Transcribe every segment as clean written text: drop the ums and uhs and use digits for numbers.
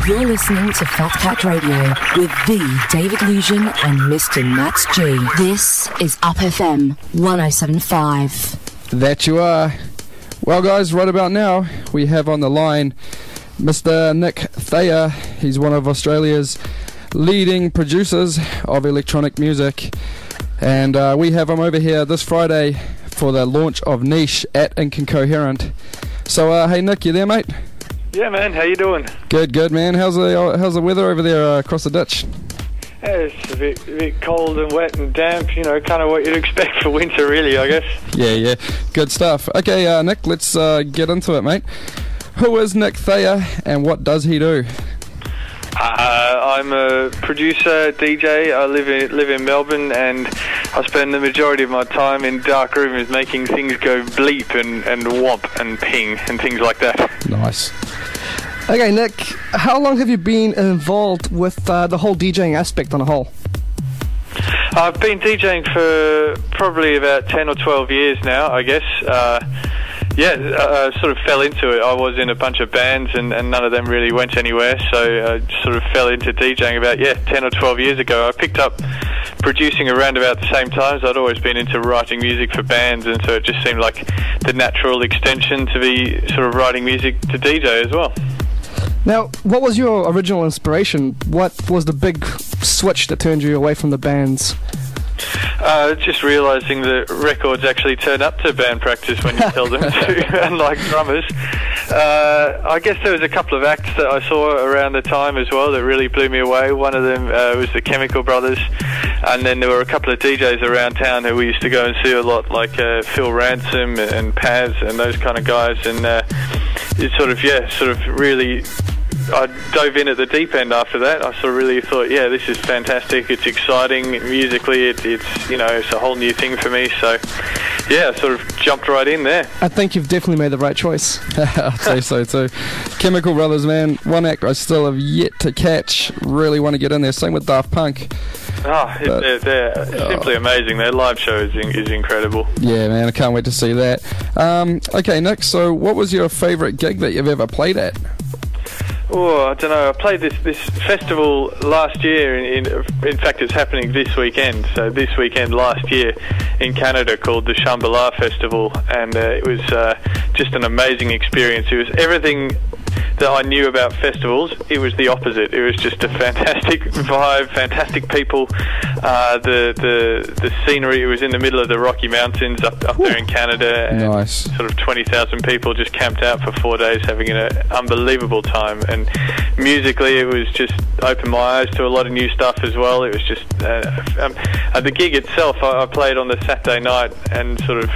You're listening to Fatcat Radio with the David Lusion and Mr. Max G. This is Up FM 107.5. That you are. Well, guys, right about now, we have on the line Mr. Nick Thayer. He's one of Australia's leading producers of electronic music. And we have him over here this Friday for the launch of Niche at Incoherent. So, hey, Nick, you there, mate? Yeah, man. How you doing? Good, man. How's the weather over there across the ditch? Yeah, it's a bit cold and wet and damp, you know, kind of what you'd expect for winter, really, I guess. Yeah. Good stuff. Okay, Nick, let's get into it, mate. Who is Nick Thayer and what does he do? I'm a producer, DJ. I live in Melbourne, and I spend the majority of my time in dark rooms making things go bleep and whomp and ping and things like that. Nice. Okay, Nick, how long have you been involved with the whole DJing aspect on a whole? I've been DJing for probably about 10 or 12 years now, I guess. I sort of fell into it. I was in a bunch of bands and none of them really went anywhere, so I sort of fell into DJing about 10 or 12 years ago. I picked up producing around about the same time, so I'd always been into writing music for bands, and so it just seemed like the natural extension to be sort of writing music to DJ as well. Now, what was your original inspiration? What was the big switch that turned you away from the bands? Just realising that records actually turn up to band practice when you tell them to, unlike drummers. I guess there was a couple of acts that I saw around the time as well that really blew me away. One of them was the Chemical Brothers, and then there were a couple of DJs around town who we used to go and see a lot, like Phil Ransom and Paz and those kind of guys, and it sort of really... I dove in at the deep end after that. I sort of really thought, this is fantastic. It's exciting musically. It's a whole new thing for me. So, I sort of jumped right in there. I think you've definitely made the right choice. I'd say so too. Chemical Brothers, man. One act I still have yet to catch. Really want to get in there. Same with Daft Punk. They're simply amazing. Their live show is incredible. Yeah, man. I can't wait to see that. Okay, Nick. So, what was your favourite gig that you've ever played at? Oh, I don't know. I played this festival last year. In fact, it's happening this weekend. So this weekend last year in Canada, called the Shambhala Festival, and it was just an amazing experience. It was everything that I knew about festivals. It was the opposite. It was just a fantastic vibe, fantastic people. The scenery. It was in the middle of the Rocky Mountains up there in Canada. And nice. Sort of 20,000 people just camped out for 4 days, having an unbelievable time. And musically, it was just opened my eyes to a lot of new stuff as well. It was just the gig itself. I played on the Saturday night and sort of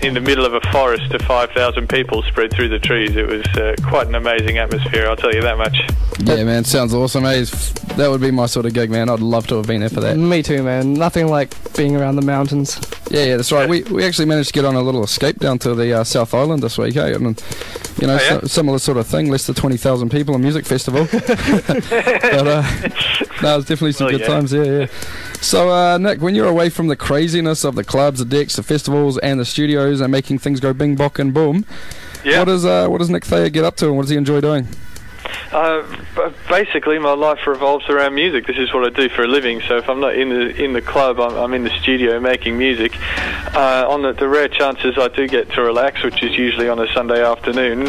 in the middle of a forest to 5,000 people spread through the trees. It was quite an amazing atmosphere, I'll tell you that much. Yeah, man, sounds awesome. That would be my sort of gig, man. I'd love to have been there for that. Me too, man. Nothing like being around the mountains. Yeah, that's right. We actually managed to get on a little escape down to the South Island this week, eh? And, similar sort of thing, less than 20,000 people, a music festival. But it was definitely some good times, yeah. So, Nick, when you're away from the craziness of the clubs, the decks, the festivals, and the studios, and making things go bing, bok, and boom, what does Nick Thayer get up to, and what does he enjoy doing? Basically, my life revolves around music. This is what I do for a living. So if I'm not in the club, I'm in the studio making music. On the rare chances I do get to relax, which is usually on a Sunday afternoon,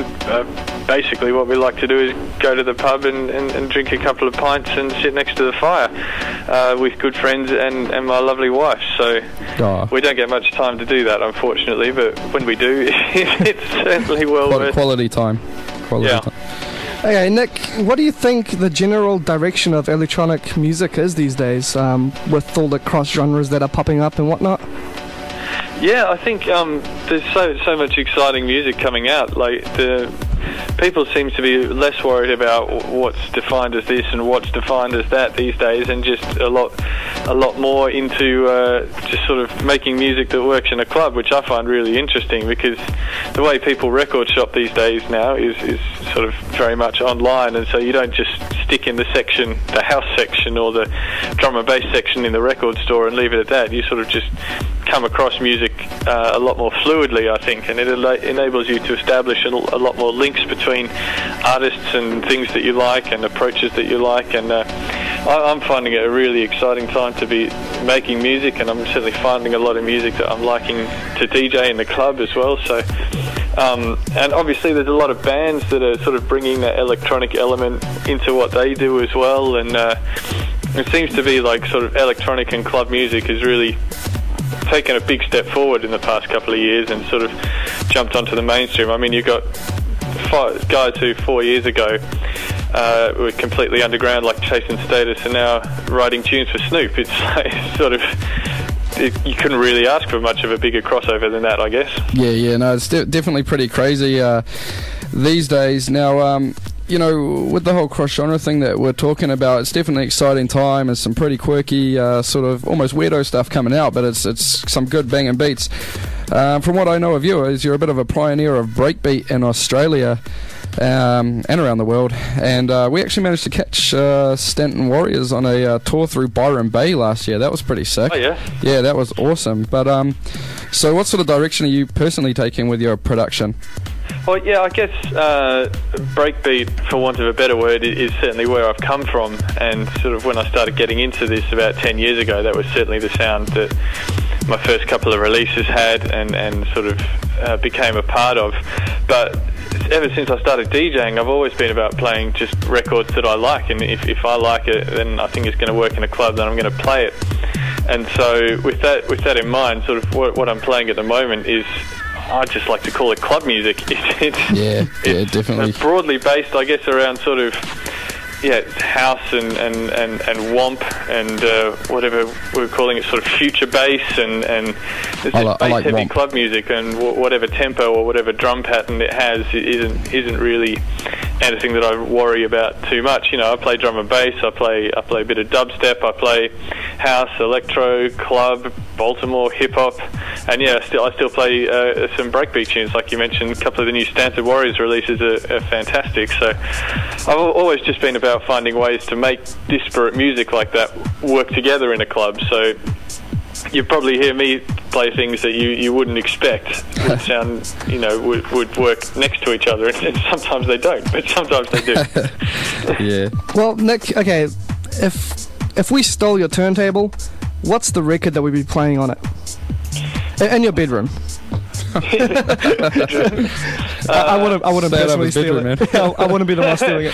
basically what we like to do is go to the pub and drink a couple of pints and sit next to the fire with good friends and my lovely wife. So we don't get much time to do that, unfortunately, but when we do, it's certainly well worth quality time. Time. Okay, Nick, what do you think the general direction of electronic music is these days, with all the cross genres that are popping up and whatnot? Yeah, I think there's so much exciting music coming out. Like people seem to be less worried about what's defined as this and what's defined as that these days, and just a lot more into just sort of making music that works in a club, which I find really interesting, because the way people record shop these days now is sort of very much online, and so you don't just stick in the house section or the drum and bass section in the record store and leave it at that. You sort of just come across music a lot more fluidly, I think, and it enables you to establish a lot more links between artists and things that you like and approaches that you like, and I'm finding it a really exciting time to be making music, and I'm certainly finding a lot of music that I'm liking to DJ in the club as well. So and obviously there's a lot of bands that are sort of bringing that electronic element into what they do as well, and it seems to be like sort of electronic and club music has really taken a big step forward in the past couple of years and sort of jumped onto the mainstream. I mean, you've got guys who 4 years ago were completely underground like Chasing Status and now writing tunes for Snoop. It's like sort of... you couldn't really ask for much of a bigger crossover than that, I guess. Yeah, no, it's definitely pretty crazy these days. Now, you know, with the whole cross-genre thing that we're talking about, it's definitely an exciting time. There's some pretty quirky, sort of almost weirdo stuff coming out, but it's some good banging beats. From what I know of you, you're a bit of a pioneer of breakbeat in Australia and around the world, and we actually managed to catch Stanton Warriors on a tour through Byron Bay last year. That was pretty sick. Oh yeah? Yeah, that was awesome. But so what sort of direction are you personally taking with your production? Well, yeah, I guess breakbeat, for want of a better word, is certainly where I've come from, and sort of when I started getting into this about 10 years ago, that was certainly the sound that my first couple of releases had and sort of became a part of. But ever since I started DJing, I've always been about playing just records that I like, and if I like it, then I think it's going to work in a club, then I'm going to play it. And so with that in mind, sort of what I'm playing at the moment is, I just like to call it club music. It's definitely broadly based, I guess, around sort of house and womp and whatever we're calling it, sort of future bass and it's just bass heavy womp. Club music, and whatever tempo or whatever drum pattern it has isn't really anything that I worry about too much. You know, I play drum and bass, I play a bit of dubstep, I play house, electro, club, Baltimore, hip hop, and I still play some breakbeat tunes, like you mentioned. A couple of the new Stanton Warriors releases are fantastic. So I've always just been about finding ways to make disparate music like that work together in a club. So you probably hear me play things that you wouldn't expect would sound, would work next to each other, and sometimes they don't, but sometimes they do. Yeah. Well, Nick, okay, if we stole your turntable, what's the record that we'd be playing on it? In your bedroom. I wouldn't personally steal it. I wouldn't be the one stealing it.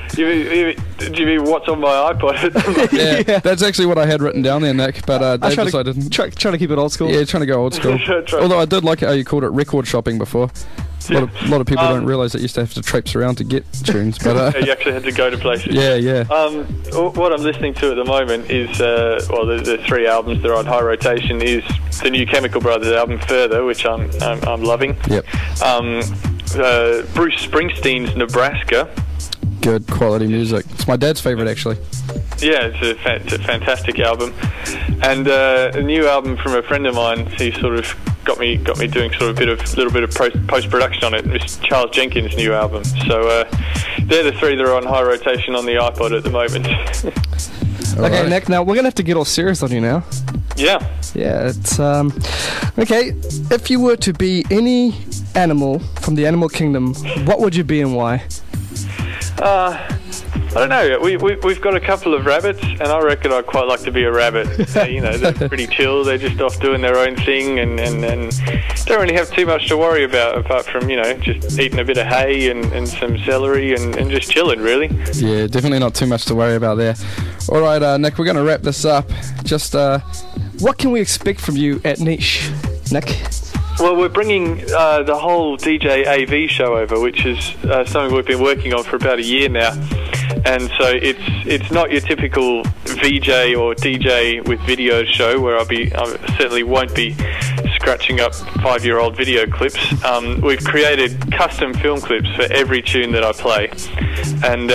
Do you mean what's on my iPod? Yeah, that's actually what I had written down there, Nick, but Dave decided... Trying to keep it old school. Yeah, trying to go old school. Although I did like how you called it record shopping before. A lot of people don't realise that you used to have to traipse around to get tunes, but you actually had to go to places. Yeah. What I'm listening to at the moment is the three albums that are on high rotation. Is the new Chemical Brothers album, Further, which I'm loving. Yep. Bruce Springsteen's Nebraska. Good quality music. It's my dad's favourite, actually. Yeah, it's a fantastic album, and a new album from a friend of mine. He sort of got me doing sort of a little bit of post production on it. It's Charles Jenkins' new album. So they're the three that are on high rotation on the iPod at the moment. Okay, right. Nick. Now we're gonna have to get all serious on you now. Yeah. Yeah. It's okay. If you were to be any animal from the animal kingdom, what would you be and why? I don't know. We've got a couple of rabbits, and I reckon I'd quite like to be a rabbit. They're pretty chill. They're just off doing their own thing, and don't really have too much to worry about, apart from just eating a bit of hay and some celery and just chilling, really. Yeah, definitely not too much to worry about there. All right, Nick, we're going to wrap this up. Just what can we expect from you at Niche, Nick? Well, we're bringing the whole DJ AV show over, which is something we've been working on for about a year now. And so it's not your typical VJ or DJ with video show where I certainly won't be scratching up 5-year-old video clips. We've created custom film clips for every tune that I play, and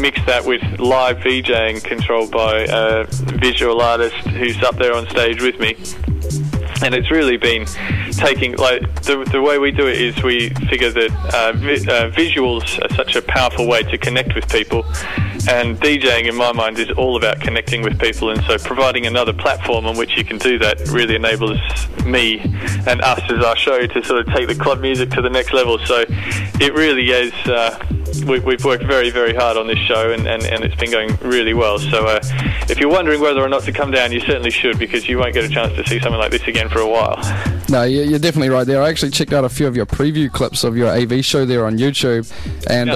mixed that with live VJing controlled by a visual artist who's up there on stage with me. And it's really been taking, like, the way we do it is we figure that visuals are such a powerful way to connect with people, and DJing in my mind is all about connecting with people, and so providing another platform on which you can do that really enables me and us as our show to sort of take the club music to the next level. So it really is, we've worked very, very hard on this show, and it's been going really well. So if you're wondering whether or not to come down, you certainly should, because you won't get a chance to see something like this again for a while. No, you're definitely right there. I actually checked out a few of your preview clips of your AV show there on YouTube, and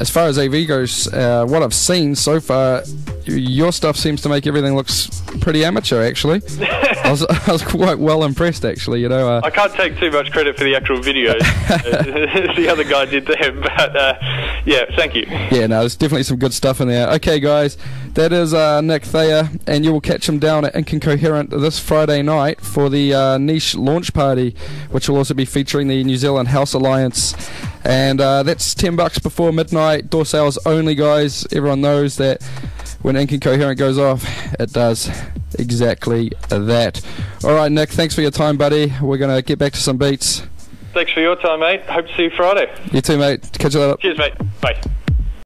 as far as AV goes, what I've seen so far, your stuff seems to make everything looks pretty amateur, actually. I was quite well impressed, actually. I can't take too much credit for the actual videos. The other guy did them, but yeah, thank you. Yeah, no, there's definitely some good stuff in there. Okay, guys, that is Nick Thayer, and you will catch him down at Incoherent this Friday night for the Niche launch party, which will also be featuring the New Zealand House Alliance. And that's $10 before midnight. Door sales only, guys. Everyone knows that when Incoherent goes off, it does exactly that. Alright, Nick, thanks for your time, buddy. We're going to get back to some beats. Thanks for your time, mate. Hope to see you Friday. You too, mate. Catch you later. Cheers, mate. Bye.